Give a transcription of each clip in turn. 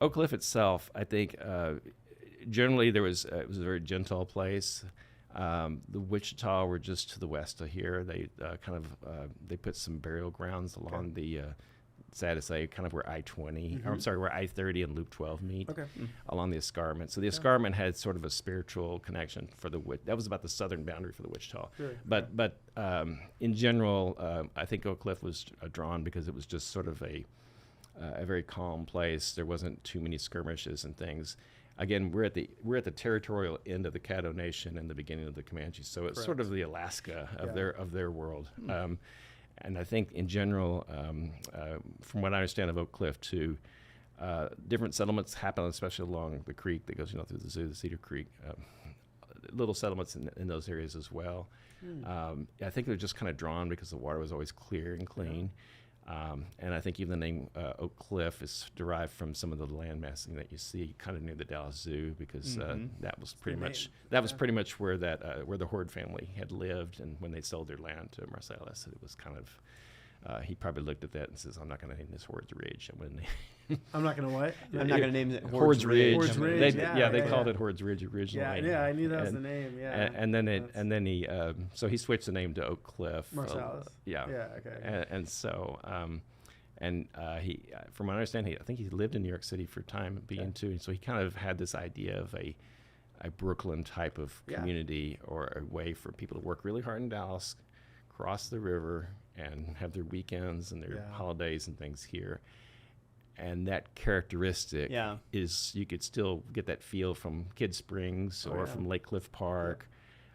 Oak Cliff itself, I think, generally it was a very gentle place. The Wichita were just to the west of here. They they put some burial grounds along the, sad to say, kind of where I-20, or I'm sorry, where I-30 and Loop 12 meet, along the escarpment. So the escarpment had sort of a spiritual connection for that was about the southern boundary for the Wichita. Sure. But in general, I think Oak Cliff was drawn because it was just sort of a very calm place. There wasn't too many skirmishes and things. Again, we're at the territorial end of the Caddo Nation and the beginning of the Comanches, so it's sort of the Alaska of their world. And I think in general, from what I understand of Oak Cliff too, different settlements happen, especially along the creek that goes through the zoo, the Cedar Creek. Little settlements in those areas as well. I think they're just kind of drawn because the water was always clear and clean. And I think even the name Oak Cliff is derived from some of the land massing that you see kind of near the Dallas Zoo, because that was pretty much where where the Horde family had lived, and when they sold their land to Marcellus, it was kind of he probably looked at that and says, "I'm not going to name this Horde's Ridge." I'm not going to what? I'm not going to name it Horde's Ridge. Horde's Ridge. They called it Horde's Ridge originally. Yeah, I knew that was the name. Yeah. And then he so he switched the name to Oak Cliff. Marcellus. Yeah. Okay. And so he, from what I understand, I think he lived in New York City for a time being too. And so he kind of had this idea of a Brooklyn type of community, or a way for people to work really hard in Dallas, cross the river, and have their weekends and their holidays and things here. And that characteristic is, you could still get that feel from Kidd Springs or from Lake Cliff Park.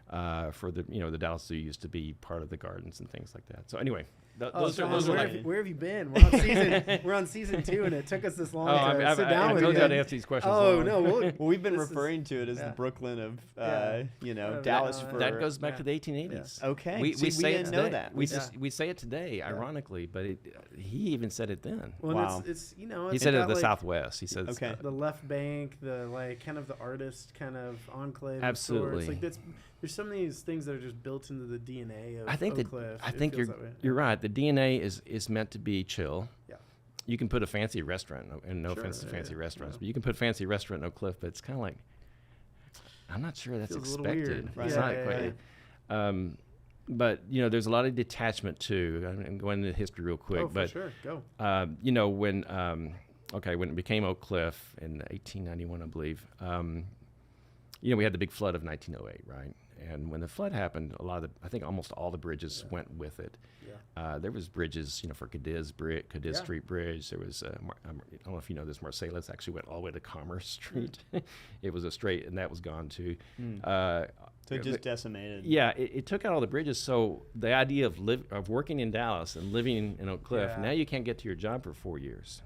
For the the Dallas Zoo used to be part of the gardens and things like that. So anyway, those are where have you been? We're on season 2, and it took us this long to sit down with you. I told you I'd ask these questions. Oh no, well, we've been referring to it as the Brooklyn of Dallas. That goes back to the 1880s. Okay, we say didn't know that. We say it today, ironically, but he even said it then. Well, wow. It's he said it in the Southwest. He said the left bank, the kind of the artist kind of enclave. Absolutely. There's some of these things that are just built into the DNA of Oak Cliff. I think you're right. The DNA is meant to be chill. Yeah. You can put a fancy restaurant, and no offense to fancy restaurants, but you can put a fancy restaurant in Oak Cliff, but it's kind of like, I'm not sure that's expected. Right. It's not quite. But there's a lot of detachment too. I'm going into history real quick. Oh, for sure. Go. When it became Oak Cliff in 1891, I believe. We had the big flood of 1908, right? And when the flood happened, I think almost all the bridges went with it. Yeah. There was bridges, for Cadiz Street Bridge. There was, I don't know if you know this, Marcellus actually went all the way to Commerce Street. It was a straight, and that was gone too. So it just decimated. Yeah, it took out all the bridges. So the idea of working in Dallas and living in Oak Cliff, now you can't get to your job for 4 years.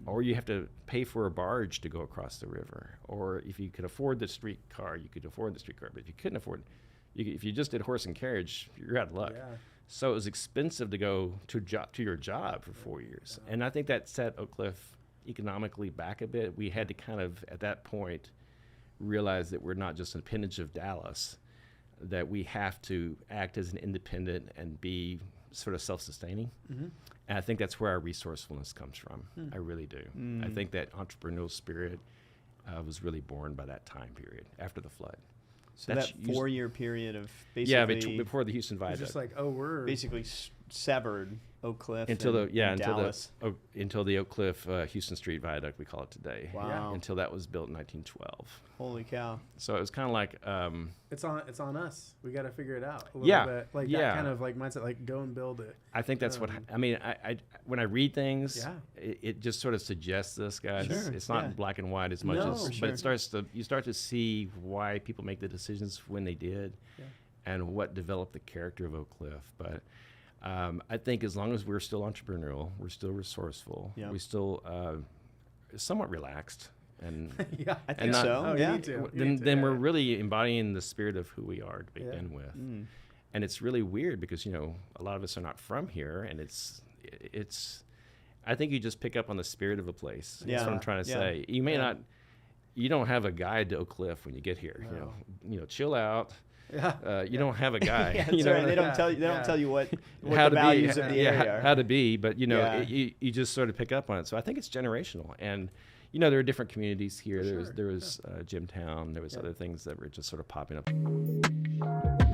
Or you have to pay for a barge to go across the river. Or if you could afford the streetcar, you could afford the streetcar. But if you couldn't afford it, if you just did horse and carriage, you're out of luck. Yeah. So it was expensive to go to your job for 4 years. And I think that set Oak Cliff economically back a bit. We had to kind of, at that point, realize that we're not just an appendage of Dallas, that we have to act as an independent and be sort of self-sustaining. And I think that's where our resourcefulness comes from. I really do. I think that entrepreneurial spirit was really born by that time period after the flood. So that 4-year period of basically before the Houston Viaduct. It's just like, we're basically severed Oak Cliff until Dallas. Until the Oak Cliff Houston Street Viaduct, we call it today. Wow. Until that was built in 1912. Holy cow! So it was kind of like it's on us. We got to figure it out a little bit. Like that kind of like mindset, like go and build it. I think that's what I mean. I when I read things, it just sort of suggests this, guys. Sure. It's not in black and white as much but you start to see why people make the decisions when they did, and what developed the character of Oak Cliff. But I think as long as we're still entrepreneurial, we're still resourceful, we still somewhat relaxed, and I think so. Then we're really embodying the spirit of who we are to begin with. And it's really weird because a lot of us are not from here, and it's I think you just pick up on the spirit of a place. That's what I'm trying to say. You may not, you don't have a guide to Oak Cliff when you get here. No. Chill out. You don't have a guy. They don't tell you. They don't tell you what the values of the area are. How to be, but you just sort of pick up on it. So I think it's generational, and there are different communities here. There was Gymtown. There was other things that were just sort of popping up.